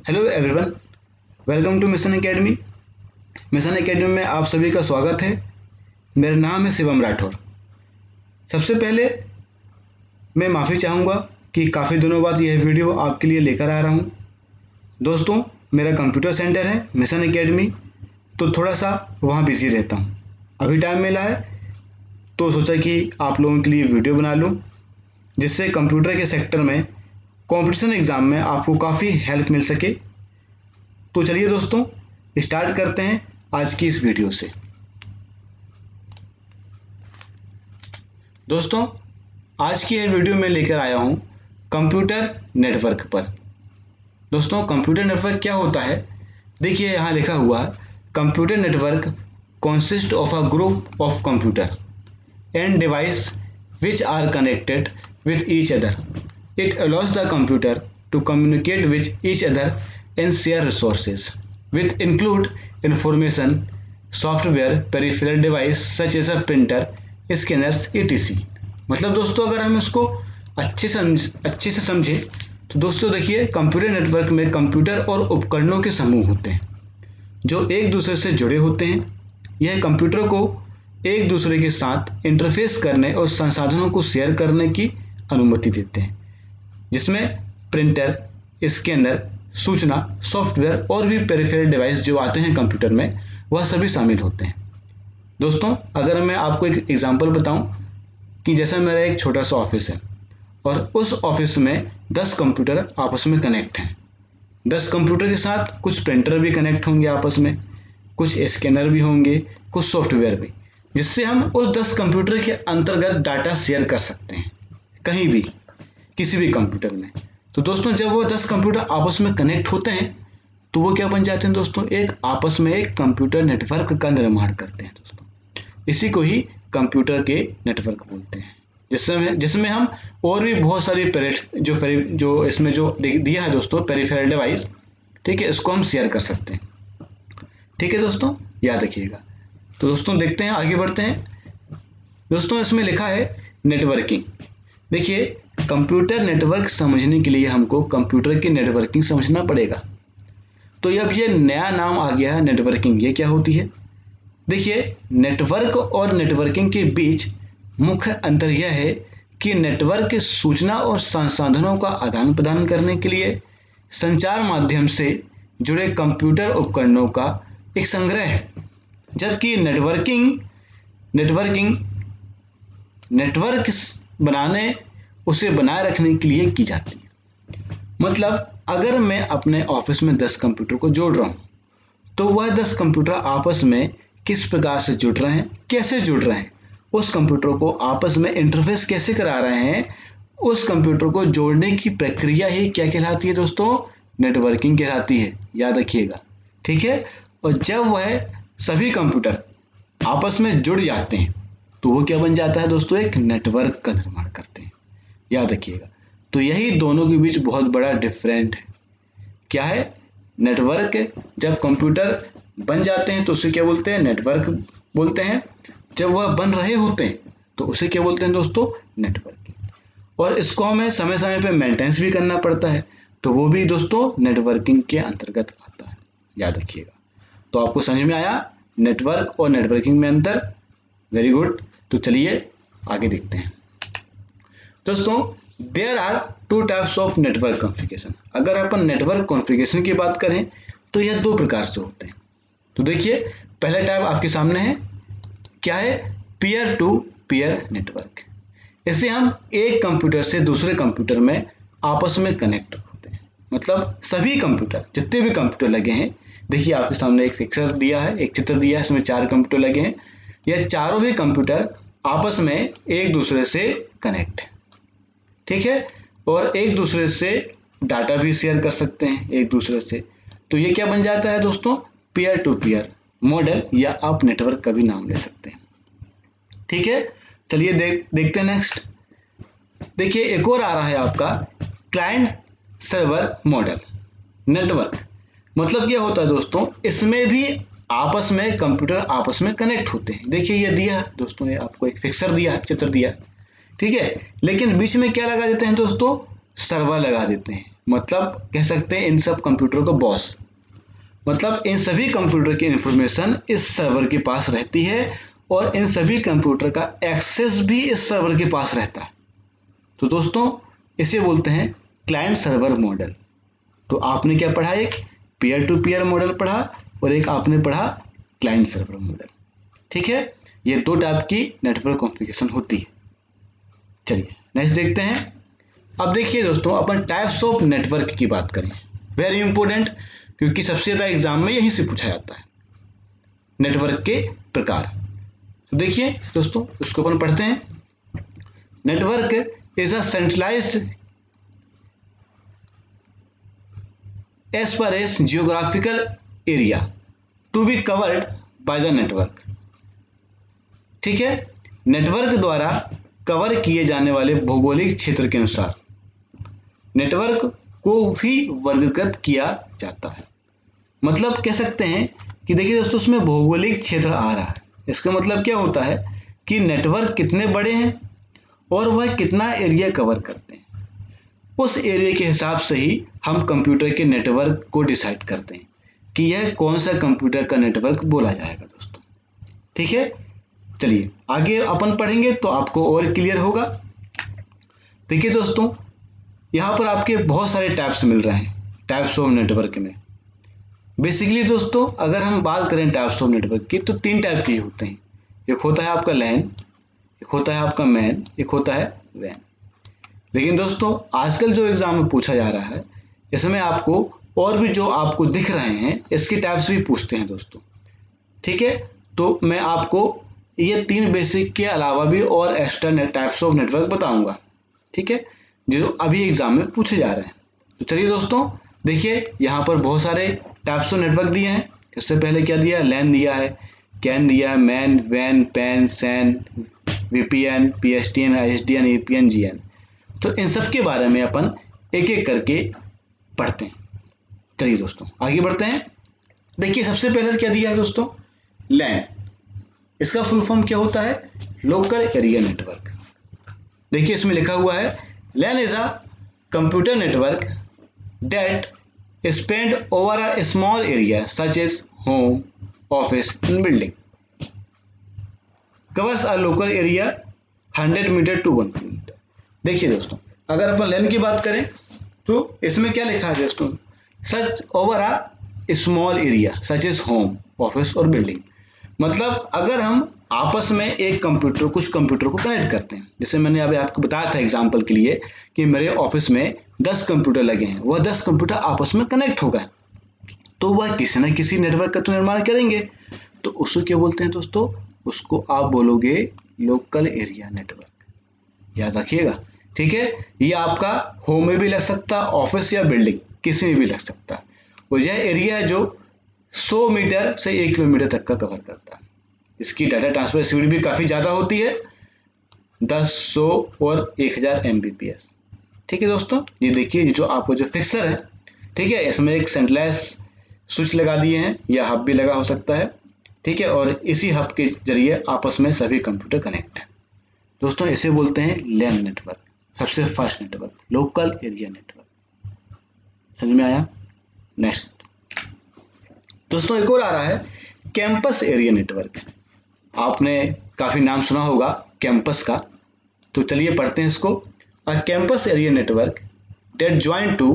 Hello everyone, welcome to mission academy. Mission academy में आप सभी का स्वागत है। मेरा नाम है शिवम राठौर। सबसे पहले मैं माफ़ी चाहूँगा कि काफ़ी दिनों बाद यह वीडियो आपके लिए लेकर आ रहा हूँ। दोस्तों, मेरा कंप्यूटर सेंटर है मिशन एकेडमी, तो थोड़ा सा वहाँ बिजी रहता हूँ। अभी टाइम मिला है तो सोचा कि आप लोगों के लिए वीडियो बना लूँ, जिससे कंप्यूटर के सेक्टर में कंपटीशन एग्ज़ाम में आपको काफ़ी हेल्प मिल सके। तो चलिए दोस्तों, स्टार्ट करते हैं आज की इस वीडियो से। दोस्तों, आज की यह वीडियो मैं लेकर आया हूं कंप्यूटर नेटवर्क पर। दोस्तों, कंप्यूटर नेटवर्क क्या होता है? देखिए, यहाँ लिखा हुआ है, computer network consist of a group of computer and device which are connected with each other. It allows the computer to communicate with each other and share resources, with include information, software, peripheral device such as a printer, scanners, etc. मतलब दोस्तों, अगर हम इसको अच्छे से समझे तो दोस्तों देखिए, कंप्यूटर नेटवर्क में कंप्यूटर और उपकरणों के समूह होते हैं जो एक दूसरे से जुड़े होते हैं। यह कंप्यूटर को एक दूसरे के साथ इंटरफेस करने और संसाधनों को शेयर करने की अनुमति देते हैं, जिसमें प्रिंटर, स्कैनर, सूचना, सॉफ्टवेयर और भी पेरिफेरल डिवाइस जो आते हैं कंप्यूटर में, वह सभी शामिल होते हैं। दोस्तों, अगर मैं आपको एक एग्जांपल बताऊं कि जैसा मेरा एक छोटा सा ऑफिस है और उस ऑफिस में 10 कंप्यूटर आपस में कनेक्ट हैं। 10 कंप्यूटर के साथ कुछ प्रिंटर भी कनेक्ट होंगे आपस में, कुछ स्कैनर भी होंगे, कुछ सॉफ्टवेयर भी, जिससे हम उस 10 कंप्यूटर के अंतर्गत डाटा शेयर कर सकते हैं कहीं भी, किसी भी कंप्यूटर में। तो दोस्तों, जब वो 10 कंप्यूटर आपस में कनेक्ट होते हैं तो वो क्या बन जाते हैं दोस्तों? एक आपस में एक कंप्यूटर नेटवर्क का निर्माण करते हैं दोस्तों। इसी को ही कंप्यूटर के नेटवर्क बोलते हैं, जिसमें हम और भी बहुत सारी जो इसमें जो दिया है दोस्तों, पेरिफेरल डिवाइस, ठीक है, इसको हम शेयर कर सकते हैं। ठीक है दोस्तों, याद रखिएगा। तो दोस्तों देखते हैं, आगे बढ़ते हैं। दोस्तों, इसमें लिखा है नेटवर्किंग। देखिए, कंप्यूटर नेटवर्क समझने के लिए हमको कंप्यूटर की नेटवर्किंग समझना पड़ेगा। तो अब ये नया नाम आ गया है नेटवर्किंग। ये क्या होती है? देखिए, नेटवर्क और नेटवर्किंग के बीच मुख्य अंतर यह है कि नेटवर्क सूचना और संसाधनों का आदान प्रदान करने के लिए संचार माध्यम से जुड़े कंप्यूटर उपकरणों का एक संग्रह है, जबकि नेटवर्क उसे बनाए रखने के लिए की जाती है। मतलब, अगर मैं अपने ऑफिस में 10 कंप्यूटर को जोड़ रहा हूं, तो वह 10 कंप्यूटर आपस में किस प्रकार से जुड़ रहे हैं, कैसे जुड़ रहे हैं, उस कंप्यूटर को आपस में इंटरफेस कैसे करा रहे हैं, उस कंप्यूटर को जोड़ने की प्रक्रिया ही क्या कहलाती है दोस्तों? नेटवर्किंग कहलाती है। याद रखिएगा, ठीक है। और जब वह सभी कंप्यूटर आपस में जुड़ जाते हैं तो वो क्या बन जाता है दोस्तों? एक नेटवर्क का निर्माण करते हैं। याद रखिएगा। तो यही दोनों के बीच बहुत बड़ा डिफरेंट है। क्या है? नेटवर्क, जब कंप्यूटर बन जाते हैं तो उसे क्या बोलते हैं? नेटवर्क बोलते हैं। जब वह बन रहे होते हैं तो उसे क्या बोलते हैं दोस्तों? नेटवर्किंग। और इसको हमें समय समय पे मेंटेनेंस भी करना पड़ता है, तो वो भी दोस्तों नेटवर्किंग के अंतर्गत आता है। याद रखिएगा। तो आपको समझ में आया नेटवर्क और नेटवर्किंग में अंतर? Very good. तो चलिए आगे देखते हैं। दोस्तों, there are 2 types of network configuration. अगर अपन नेटवर्क कॉन्फ़िगरेशन की बात करें तो यह 2 प्रकार से होते हैं। तो देखिए, पहला टाइप आपके सामने है। क्या है? Peer to peer network. इसे हम एक कंप्यूटर से दूसरे कंप्यूटर में आपस में कनेक्ट होते हैं। मतलब सभी कंप्यूटर, जितने भी कंप्यूटर लगे हैं, देखिए आपके सामने एक पिक्चर दिया है, एक चित्र दिया है, इसमें 4 कंप्यूटर लगे हैं। यह चारों भी कंप्यूटर आपस में एक दूसरे से कनेक्ट है, ठीक है, और एक दूसरे से डाटा भी शेयर कर सकते हैं एक दूसरे से। तो ये क्या बन जाता है दोस्तों? पीयर टू पीयर मॉडल, या आप नेटवर्क का भी नाम ले सकते हैं। ठीक है, चलिए देखते हैं नेक्स्ट। देखिए, एक और आ रहा है आपका क्लाइंट सर्वर मॉडल नेटवर्क। मतलब क्या होता है दोस्तों? इसमें भी आपस में कंप्यूटर आपस में कनेक्ट होते हैं। देखिए, ये दिया है दोस्तों, ने आपको एक पिक्चर दिया है, चित्र दिया है, ठीक है, लेकिन बीच में क्या लगा देते हैं दोस्तों? सर्वर लगा देते हैं। मतलब कह सकते हैं इन सब कंप्यूटरों का बॉस। मतलब इन सभी कंप्यूटर की इंफॉर्मेशन इस सर्वर के पास रहती है और इन सभी कंप्यूटर का एक्सेस भी इस सर्वर के पास रहता है। तो दोस्तों इसे बोलते हैं क्लाइंट सर्वर मॉडल। तो आपने क्या पढ़ा, एक पीयर टू पीयर मॉडल पढ़ा और एक आपने पढ़ा क्लाइंट सर्वर मॉडल। ठीक है, ये दो टाइप की नेटवर्क कॉन्फ़िगरेशन होती है। चलिए नेक्स्ट देखते हैं। अब देखिए दोस्तों, अपन टाइप्स ऑफ नेटवर्क की बात करें, वेरी इंपॉर्टेंट, क्योंकि सबसे ज्यादा एग्जाम में यहीं से पूछा जाता है नेटवर्क के प्रकार। तो देखिए दोस्तों, इसको अपन पढ़ते हैं। Network is a centralised as far as geographical area to be covered by the network। ठीक है, नेटवर्क द्वारा कवर किए जाने वाले भौगोलिक क्षेत्र के अनुसार नेटवर्क को भी वर्गीकृत किया जाता है। मतलब कह सकते हैं कि देखिए दोस्तों, उसमें भौगोलिक क्षेत्र आ रहा है। इसका मतलब क्या होता है कि नेटवर्क कितने बड़े हैं और वह कितना एरिया कवर करते हैं, उस एरिया के हिसाब से ही हम कंप्यूटर के नेटवर्क को डिसाइड करते हैं कि यह कौन सा कंप्यूटर का नेटवर्क बोला जाएगा दोस्तों। ठीक है, चलिए आगे अपन पढ़ेंगे तो आपको और क्लियर होगा। देखिए दोस्तों, यहाँ पर आपके बहुत सारे टाइप्स मिल रहे हैं टाइप्स ऑफ नेटवर्क में। बेसिकली दोस्तों, अगर हम बात करें टाइप्स ऑफ नेटवर्क की तो तीन टाइप के होते हैं। एक होता है आपका लैन, एक होता है आपका मैन, एक होता है वैन। लेकिन दोस्तों आजकल जो एग्जाम में पूछा जा रहा है इसमें आपको और भी जो आपको दिख रहे हैं इसके टाइप्स भी पूछते हैं दोस्तों। ठीक है, तो मैं आपको ये तीन बेसिक के अलावा भी और एक्स्ट्रा टाइप्स ऑफ नेटवर्क बताऊंगा। ठीक है, जो अभी एग्जाम में पूछे जा रहे हैं। तो चलिए दोस्तों देखिए, यहाँ पर बहुत सारे टाइप्स ऑफ नेटवर्क दिए हैं। इससे पहले क्या दिया, लैन दिया है, कैन दिया है, मैन, वैन, PAN, SAN, VPN, PSTN, ISDN, EPN, GN. तो इन सब के बारे में अपन एक एक करके पढ़ते हैं। चलिए दोस्तों आगे बढ़ते हैं। देखिए सबसे पहले क्या दिया है दोस्तों, लैन। इसका फुल फॉर्म क्या होता है, लोकल एरिया नेटवर्क। देखिए इसमें लिखा हुआ है, LAN is a computer network that spend over a small area such as home, office and building, covers a local area 100 metre to 1 kilometre. देखिए दोस्तों, अगर अपन लैन की बात करें तो इसमें क्या लिखा है दोस्तों, such over a small area such as home, office और बिल्डिंग। मतलब अगर हम आपस में एक कंप्यूटर, कुछ कंप्यूटर को कनेक्ट करते हैं, जैसे मैंने अभी आपको बताया था एग्जांपल के लिए कि मेरे ऑफिस में 10 कंप्यूटर लगे हैं, वह 10 कंप्यूटर आपस में कनेक्ट हो गए, तो वह किसी न किसी नेटवर्क का तो निर्माण करेंगे। तो उसको क्या बोलते हैं दोस्तों, उसको आप बोलोगे लोकल एरिया नेटवर्क। याद रखिएगा। ठीक है, ये आपका होम में भी लग सकता है, ऑफिस या बिल्डिंग किसी में भी लग सकता है। और यह एरिया है जो 100 मीटर से 1 किलोमीटर तक का कवर करता है। इसकी डाटा ट्रांसफर स्पीड भी काफ़ी ज़्यादा होती है, 10, 100 और 1000 Mbps। ठीक है दोस्तों, ये देखिए जो आपको जो फिक्सर है, ठीक है, इसमें एक सेंट्रलाइज स्विच लगा दिए हैं या हब भी लगा हो सकता है। ठीक है, और इसी हब के जरिए आपस में सभी कंप्यूटर कनेक्ट है दोस्तों। इसे बोलते हैं लैन नेटवर्क, सबसे fast network, local area network. समझ में आया। नेक्स्ट दोस्तों एक और आ रहा है कैंपस एरिया नेटवर्क। आपने काफी नाम सुना होगा कैंपस का, तो चलिए पढ़ते हैं इसको। A campus area network that join two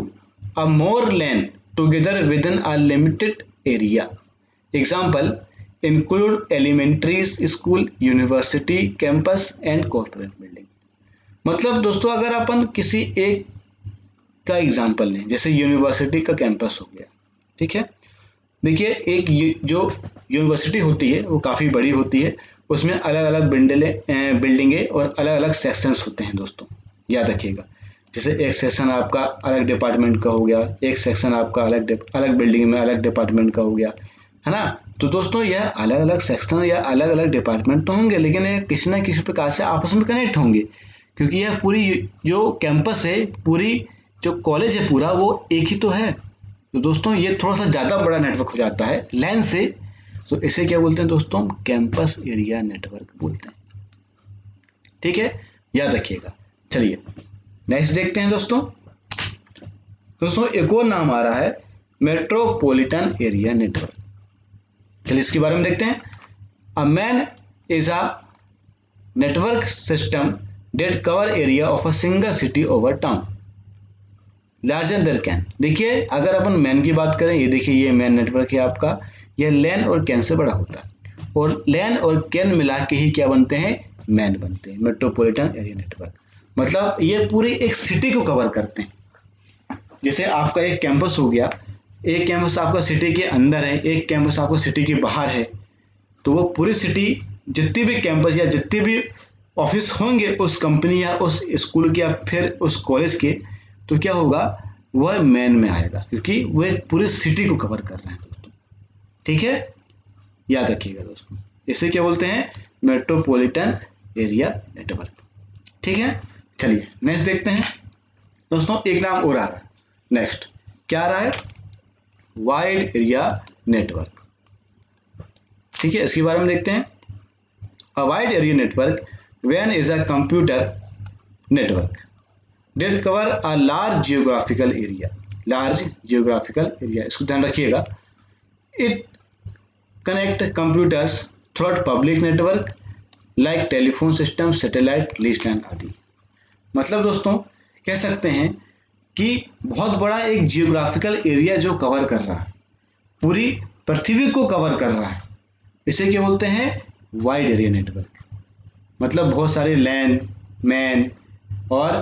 a more LAN together within a limited area. Example include elementary school, university campus and corporate building. मतलब दोस्तों अगर अपन किसी एक का एग्जाम्पल लें, जैसे यूनिवर्सिटी का कैंपस हो गया। ठीक है, देखिए एक जो यूनिवर्सिटी होती है वो काफ़ी बड़ी होती है, उसमें अलग अलग बिल्डिंगे और अलग अलग सेक्शंस होते हैं दोस्तों, याद रखिएगा। जैसे एक सेक्शन आपका अलग डिपार्टमेंट का हो गया, एक सेक्शन आपका अलग बिल्डिंग में अलग डिपार्टमेंट का हो गया, है ना। तो दोस्तों यह अलग अलग सेक्शन या अलग अलग डिपार्टमेंट तो होंगे, लेकिन ये किसी न किसी प्रकार से आपस में कनेक्ट होंगे, क्योंकि यह पूरी जो कैंपस है, पूरी जो कॉलेज है पूरा, वो एक ही तो है। तो दोस्तों ये थोड़ा सा ज़्यादा बड़ा नेटवर्क हो जाता है लैन से, तो इसे क्या बोलते हैं दोस्तों, कैंपस एरिया नेटवर्क बोलते हैं। ठीक है, याद रखिएगा। चलिए नेक्स्ट देखते हैं दोस्तों। दोस्तों एक और नाम आ रहा है मेट्रोपॉलिटन एरिया नेटवर्क। चलिए इसके बारे में देखते हैं। A MAN is a network system that cover area of a single city over town larger than CAN. देखिए अगर अपन मैन की बात करें, ये देखिए ये मैन नेटवर्क है आपका, यह लैन और कैन से बड़ा होता है और लैन और कैन मिला के ही क्या बनते हैं, मैन बनते हैं, मेट्रोपॉलिटन एरिया नेटवर्क। मतलब ये पूरी एक सिटी को कवर करते हैं। जैसे आपका एक कैंपस हो गया, एक कैंपस आपका सिटी के अंदर है, एक कैंपस आपका सिटी के बाहर है, तो वो पूरी सिटी जितनी भी कैंपस या जितने भी ऑफिस होंगे उस कंपनी या उस स्कूल के या फिर उस कॉलेज के, तो क्या होगा, वह मैन में आएगा क्योंकि वह पूरी सिटी को कवर कर रहे हैं दोस्तों। ठीक है, याद रखिएगा दोस्तों, इसे क्या बोलते हैं, मेट्रोपॉलिटन एरिया नेटवर्क। ठीक है, चलिए नेक्स्ट देखते हैं दोस्तों। एक नाम और आ रहा है, नेक्स्ट क्या आ रहा है, वाइड एरिया नेटवर्क। ठीक है, इसके बारे में देखते हैं। A wide area network when is a computer network that cover a large geographical area. Large geographical area, इसको ध्यान रखिएगा। It connect computers through public network like telephone system, satellite, lease line आदि। मतलब दोस्तों कह सकते हैं कि बहुत बड़ा एक जियोग्राफिकल एरिया जो कवर कर रहा है, पूरी पृथ्वी को कवर कर रहा है, इसे क्या बोलते हैं, वाइड एरिया नेटवर्क। मतलब बहुत सारे लैन, मैन और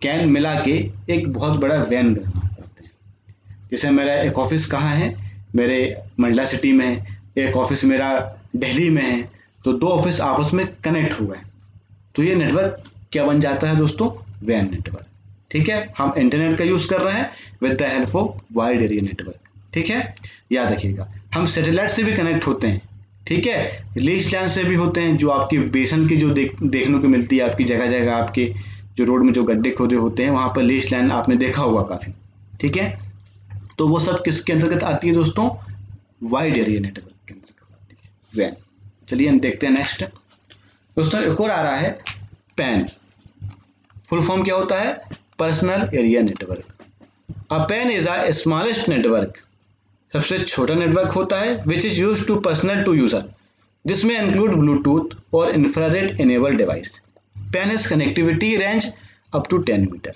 कैन मिला के एक बहुत बड़ा वैन बना करते हैं। जैसे मेरा एक ऑफिस कहाँ है, मेरे मंडला सिटी में है, एक ऑफिस मेरा दिल्ली में है, तो दो ऑफिस आपस में कनेक्ट हुए हैं, तो ये नेटवर्क क्या बन जाता है दोस्तों, वैन नेटवर्क। ठीक है, हम इंटरनेट का यूज कर रहे हैं with the help of wide area network. ठीक है, याद रखिएगा। हम सैटेलाइट से भी कनेक्ट होते हैं, ठीक है, लीज लाइन से भी होते हैं, जो आपकी बेसन की जो देखने को मिलती है आपकी जगह जगह, आपके जो रोड में जो गड्ढे खोदे होते हैं वहां पर लीज लाइन आपने देखा होगा काफी। ठीक है, तो वो सब किसके अंतर्गत आती है दोस्तों, वाइड एरिया नेटवर्क के अंतर्गत आती है, वैन। चलिए हम देखते हैं नेक्स्ट दोस्तों। एक और आ रहा है पैन। फुल फॉर्म क्या होता है, personal area network. A PAN is a smallest network, सबसे छोटा नेटवर्क होता है, which is used to personal to user, जिसमें इंक्लूड ब्लूटूथ और infrared enable device. PAN has connectivity range up to 10 meter.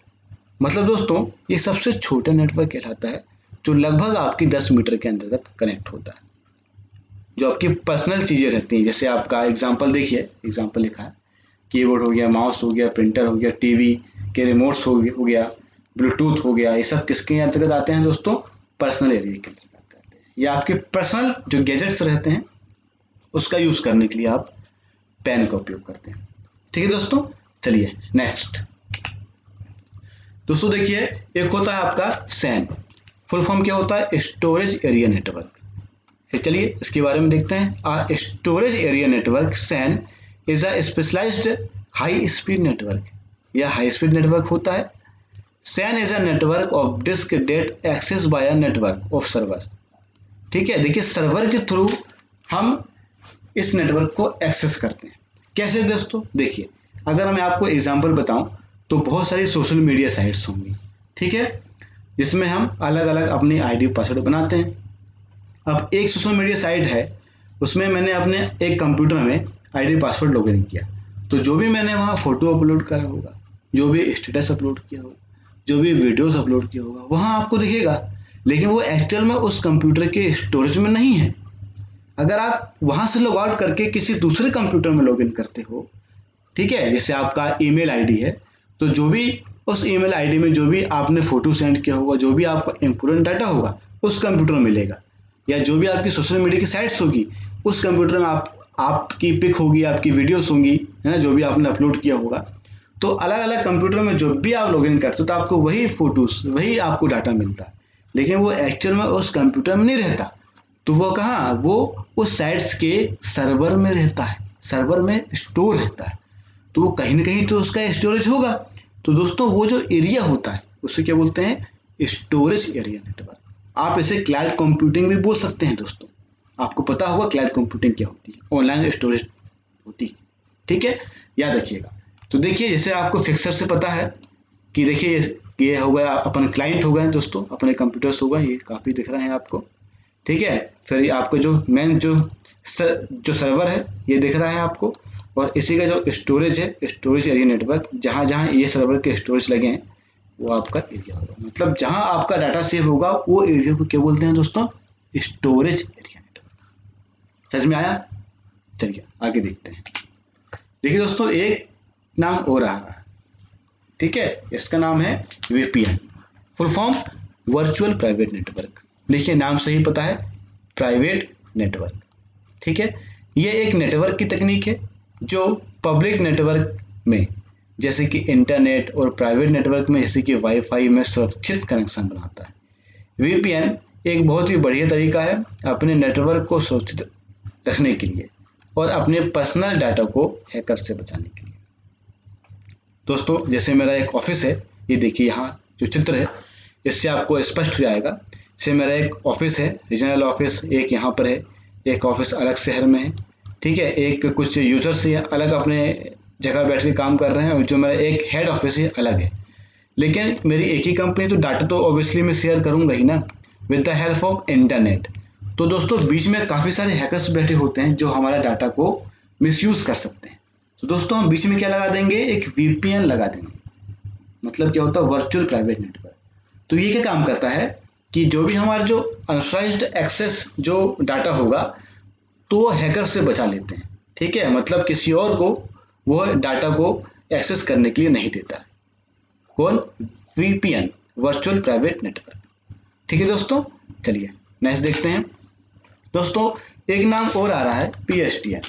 मतलब दोस्तों ये सबसे छोटा नेटवर्क कहलाता है जो लगभग आपकी 10 मीटर के अंतर्गत कनेक्ट होता है। जो आपकी पर्सनल चीजें रहती हैं, जैसे आपका एग्जांपल देखिए, एग्जांपल लिखा है, कीबोर्ड हो गया, माउस हो गया, प्रिंटर हो गया, टीवी के रिमोट्स हो गया, ब्लूटूथ हो गया, ये सब किसके अंतर्गत आते हैं दोस्तों, पर्सनल एरिया के अंतर्गत आते हैं। या आपके पर्सनल जो गैजेट्स रहते हैं उसका यूज करने के लिए आप पेन का उपयोग करते हैं। ठीक है दोस्तों, चलिए नेक्स्ट दोस्तों देखिए, एक होता है आपका सैन। फुल फॉर्म क्या होता है, स्टोरेज एरिया नेटवर्क। चलिए इसके बारे में देखते हैं। A storage area network SAN is a specialized high speed network. यह हाई स्पीड नेटवर्क होता है। SAN is a network of disk data access by a network of servers. ठीक है, देखिए सर्वर के थ्रू हम इस नेटवर्क को एक्सेस करते हैं। कैसे दोस्तों, देखिए अगर मैं आपको एग्जांपल बताऊं तो बहुत सारी सोशल मीडिया साइट्स होंगी, ठीक है, जिसमें हम अलग अलग अपनी आईडी पासवर्ड बनाते हैं। अब एक सोशल मीडिया साइट है, उसमें मैंने अपने एक कंप्यूटर में आईडी पासवर्ड लॉगिन किया, तो जो भी मैंने वहाँ फोटो अपलोड करा होगा, जो भी स्टेटस अपलोड किया होगा, जो भी वीडियोस अपलोड किया होगा, वहाँ आपको दिखेगा, लेकिन वो एक्चुअल में उस कंप्यूटर के स्टोरेज में नहीं है। अगर आप वहाँ से लॉग आउट करके किसी दूसरे कंप्यूटर में लॉगिन करते हो, ठीक है, जैसे आपका ईमेल आईडी है, तो जो भी उस ईमेल आईडी में जो भी आपने फोटो सेंड किया होगा, जो भी आपका इंपोर्टेंट डाटा होगा उस कंप्यूटर में मिलेगा, या जो भी आपकी सोशल मीडिया की साइट्स होगी उस कंप्यूटर में आपकी पिक होगी, आपकी वीडियोस होंगी, है ना, जो भी आपने अपलोड किया होगा। तो अलग अलग कंप्यूटर में जो भी आप लॉगिन करते हो तो आपको वही फोटोज, वही आपको डाटा मिलता है, लेकिन वो एक्चुअल में उस कंप्यूटर में नहीं रहता। तो वो कहाँ, वो उस साइट्स के सर्वर में रहता है, सर्वर में स्टोर रहता है, तो वो कहीं ना कहीं तो उसका स्टोरेज होगा। तो दोस्तों वो जो एरिया होता है उसे क्या बोलते हैं, स्टोरेज एरिया नेटवर्क। आप इसे क्लाउड कंप्यूटिंग भी बोल सकते हैं दोस्तों। आपको पता होगा क्लाउड कंप्यूटिंग क्या होती है, ऑनलाइन स्टोरेज होती है, ठीक है, याद रखिएगा। तो देखिए जैसे आपको फिक्सर से पता है कि देखिए ये हो गया अपन क्लाइंट हो गए दोस्तों, अपने कंप्यूटर्स हो गए, ये काफ़ी दिख रहे हैं आपको, ठीक है। फिर आपका जो मेन जो सर्वर है ये दिख रहा है आपको, और इसी का जो स्टोरेज है, स्टोरेज एरिया नेटवर्क, जहाँ जहाँ ये सर्वर के स्टोरेज लगे हैं वो आपका एरिया होगा। मतलब जहाँ आपका डाटा सेव होगा वो एरिया को क्या बोलते हैं दोस्तों, स्टोरेज एरिया नेटवर्क। समझ में आया? चलिए आगे देखते हैं। देखिए दोस्तों, एक नाम और आ रहा है, ठीक है, इसका नाम है VPN, full form virtual private network. देखिए नाम से ही पता है, प्राइवेट नेटवर्क, ठीक है। ये एक नेटवर्क की तकनीक है जो पब्लिक नेटवर्क में जैसे कि इंटरनेट और प्राइवेट नेटवर्क में जैसे कि वाईफाई में सुरक्षित कनेक्शन बनाता है। VPN एक बहुत ही बढ़िया तरीका है अपने नेटवर्क को सुरक्षित रखने के लिए और अपने पर्सनल डाटा को हैकर से बचाने के लिए। दोस्तों जैसे मेरा एक ऑफिस है, ये देखिए यहाँ जो चित्र है इससे आपको स्पष्ट हो जाएगा। जैसे मेरा एक ऑफिस है, रीजनल ऑफिस, एक यहाँ पर है, एक ऑफिस अलग शहर में है, ठीक है, एक कुछ यूजर्स अलग अपने जगह बैठ के काम कर रहे हैं, और जो मेरा एक हेड ऑफिस है अलग है। लेकिन मेरी एक ही कंपनी, तो डाटा तो ऑब्वियसली मैं शेयर करूंगा ही ना with the help of internet. तो दोस्तों बीच में काफ़ी सारे हैकर्स बैठे होते हैं जो हमारा डाटा को मिसयूज कर सकते हैं। तो दोस्तों हम बीच में क्या लगा देंगे, एक VPN लगा देंगे। मतलब क्या होता है, वर्चुअल प्राइवेट नेटवर्क। तो ये क्या काम करता है कि जो भी हमारा जो अनऑथराइज्ड एक्सेस जो डाटा होगा तो वो हैकर से बचा लेते हैं, ठीक है। मतलब किसी और को वो डाटा को एक्सेस करने के लिए नहीं देता। कौन? VPN, वर्चुअल प्राइवेट नेटवर्क, ठीक है दोस्तों। चलिए नेक्स्ट देखते हैं। दोस्तों एक नाम और आ रहा है PSTN।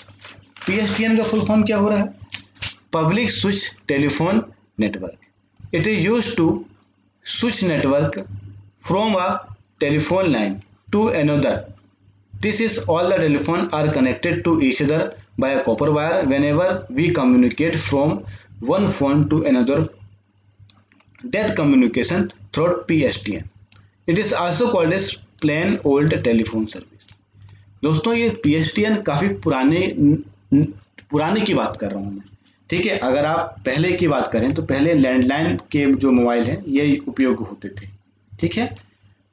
PSTN का फुल फॉर्म क्या हो रहा है, public switch telephone network. It is used to switch network from a telephone line to another. This is all the telephone are connected to each other by a copper wire whenever we communicate from one phone to another. That communication through PSTN. It is also called as plain old telephone service. दोस्तों ये PSTN काफ़ी पुराने की बात कर रहा हूँ मैं, ठीक है। अगर आप पहले की बात करें तो पहले लैंडलाइन के जो मोबाइल हैं ये उपयोग होते थे, ठीक है।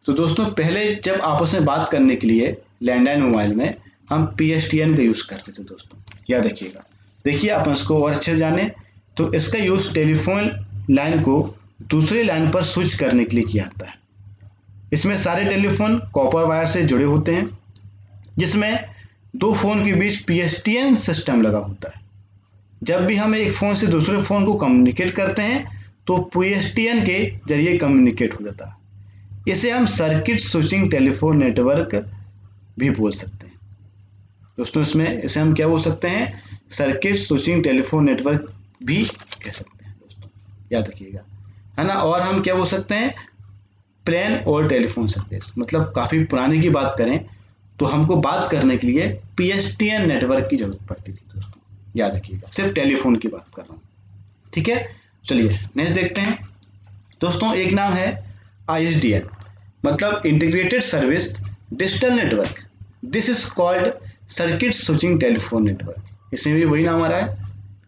तो दोस्तों पहले जब आपस में बात करने के लिए लैंडलाइन मोबाइल में हम PSTN का यूज़ करते थे दोस्तों, याद रखिएगा। देखिए अपन इसको और अच्छे से जाने तो इसका यूज़ टेलीफोन लाइन को दूसरी लाइन पर स्विच करने के लिए किया जाता है। इसमें सारे टेलीफोन कॉपर वायर से जुड़े होते हैं, जिसमें दो फोन के बीच PSTN सिस्टम लगा होता है। जब भी हम एक फ़ोन से दूसरे फ़ोन को कम्युनिकेट करते हैं तो PSTN के जरिए कम्युनिकेट हो जाता है। इसे हम सर्किट स्विचिंग टेलीफोन नेटवर्क भी बोल सकते हैं दोस्तों। इसमें इसे हम क्या बोल सकते हैं, सर्किट स्विचिंग टेलीफोन नेटवर्क भी कह सकते हैं दोस्तों, याद रखिएगा, है ना। और हम क्या बोल सकते हैं, प्लेन और टेलीफोन सर्विस। मतलब काफ़ी पुराने की बात करें तो हमको बात करने के लिए PSTN नेटवर्क की जरूरत पड़ती थी दोस्तों, याद रखिएगा। सिर्फ टेलीफोन की बात कर रहा हूँ, ठीक है। चलिए नेक्स्ट देखते हैं दोस्तों। एक नाम है ISDN, मतलब integrated service digital network. This is called circuit switching telephone network. इसमें भी वही नाम आ रहा है,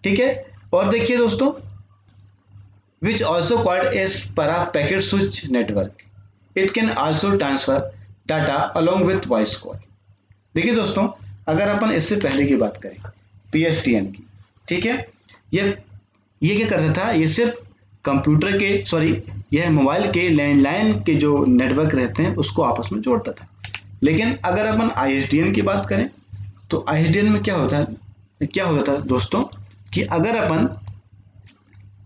ठीक है। और देखिए दोस्तों, which also called as para packet switch network. It can also transfer data along with voice call. देखिए दोस्तों, अगर अपन इससे पहले की बात करें PSTN की, ठीक है, ये क्या करता था, ये सिर्फ कंप्यूटर के यह मोबाइल के लैंडलाइन के जो नेटवर्क रहते हैं उसको आपस में जोड़ता था। लेकिन अगर अपन ISDN की बात करें तो ISDN में क्या होता था दोस्तों, कि अगर अपन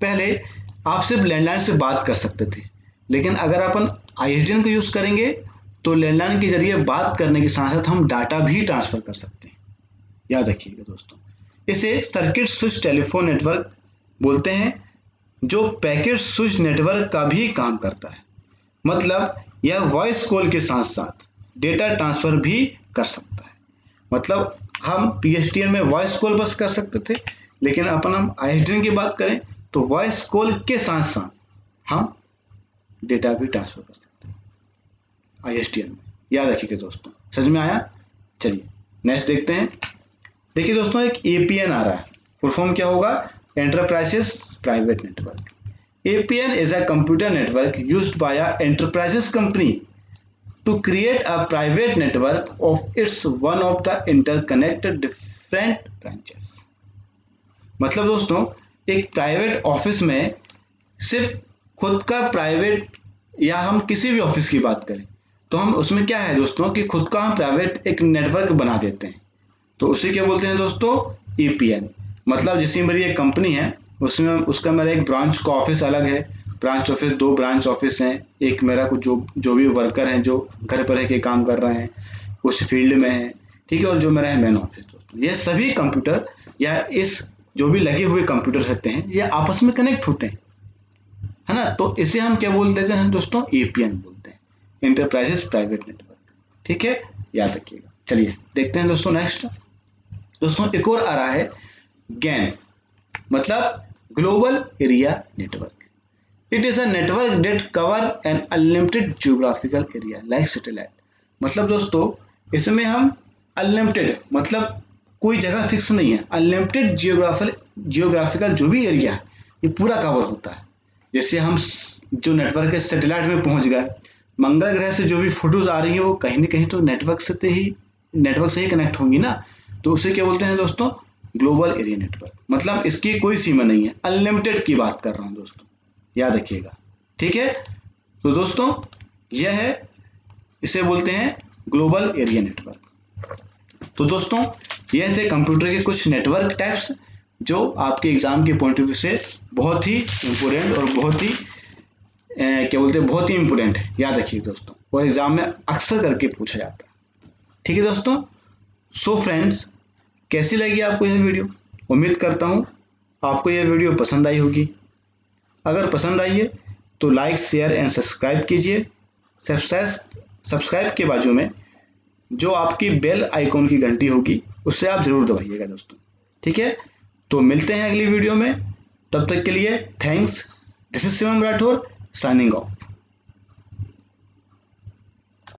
पहले आप सिर्फ लैंडलाइन से बात कर सकते थे, लेकिन अगर अपन ISDN का यूज़ करेंगे तो लैंडलाइन के जरिए बात करने के साथ साथ हम डाटा भी ट्रांसफ़र कर सकते हैं, याद रखिएगा दोस्तों। इसे सर्किट स्विच टेलीफोन नेटवर्क बोलते हैं, जो पैकेट स्विच नेटवर्क का भी काम करता है। मतलब यह वॉइस कॉल के साथ साथ डेटा ट्रांसफ़र भी कर सकता है। मतलब हम PSTN में वॉइस कॉल बस कर सकते थे, लेकिन अपन हम ISDN की बात करें तो वॉइस कॉल के साथ साथ हम डेटा भी ट्रांसफ़र कर सकते हैं ISDN में, याद रखिएगा दोस्तों। समझ में आया? चलिए नेक्स्ट देखते हैं। देखिए दोस्तों, एक APN आ रहा है, फुल फॉर्म क्या होगा, enterprises private network. APN is a computer network used by a enterprises company to create a private network of its one of the interconnected different branches। मतलब दोस्तों एक प्राइवेट ऑफिस में सिर्फ खुद का प्राइवेट, या हम किसी भी ऑफिस की बात करें तो हम उसमें क्या है दोस्तों कि खुद का हम प्राइवेट एक नेटवर्क बना देते हैं, तो उसे क्या बोलते हैं दोस्तों APN। मतलब जैसे मेरी एक कंपनी है, उसमें उसका मेरा एक ब्रांच का ऑफिस अलग है, ब्रांच ऑफिस 2 ब्रांच ऑफिस हैं, एक मेरा कुछ जो भी वर्कर हैं जो घर पर रह के काम कर रहे हैं कुछ फील्ड में है, ठीक है, और जो मेरा है मेन ऑफिस दोस्तों, ये सभी कंप्यूटर या इस जो भी लगे हुए कंप्यूटर रहते हैं ये आपस में कनेक्ट होते हैं, है ना, तो इसे हम क्या बोल देते हैं दोस्तों APN बोलते हैं, इंटरप्राइजेस प्राइवेट नेटवर्क, ठीक है, याद रखिएगा। चलिए देखते हैं दोस्तों नेक्स्ट। दोस्तों एक और आ रहा है GAN, मतलब global area network. It is a network that cover an unlimited geographical area like satellite. मतलब दोस्तों इसमें हम अनलिमिटेड, मतलब कोई जगह फिक्स नहीं है, अनलिमिटेड जियोग्राफिकल जो भी एरिया है ये पूरा कवर होता है। जैसे हम जो नेटवर्क है सैटेलाइट में पहुंच गए, मंगल ग्रह से जो भी फोटोज आ रही है वो कहीं ना कहीं तो नेटवर्क से ही कनेक्ट होंगी ना, तो उसे क्या बोलते हैं दोस्तों ग्लोबल एरिया नेटवर्क। मतलब इसकी कोई सीमा नहीं है, अनलिमिटेड की बात कर रहा हूं दोस्तों, याद रखिएगा, ठीक है। तो दोस्तों यह है, इसे बोलते हैं ग्लोबल एरिया नेटवर्क। तो दोस्तों यह थे कंप्यूटर के कुछ नेटवर्क टाइप्स जो आपके एग्जाम के पॉइंट ऑफ व्यू से बहुत ही इंपोर्टेंट और बहुत ही क्या बोलते हैं बहुत ही इंपोर्टेंट है, याद रखिए दोस्तों, और एग्जाम में अक्सर करके पूछा जाता है, ठीक है दोस्तों। सो फ्रेंड्स, कैसी लगी आपको यह वीडियो? उम्मीद करता हूँ आपको यह वीडियो पसंद आई होगी। अगर पसंद आई है तो लाइक शेयर एंड सब्सक्राइब कीजिए। सब्सक्राइब के बाजू में जो आपकी बेल आइकॉन की घंटी होगी उससे आप जरूर दबाइएगा दोस्तों, ठीक है। तो मिलते हैं अगली वीडियो में, तब तक के लिए thanks. This is Shivam Rathore signing off.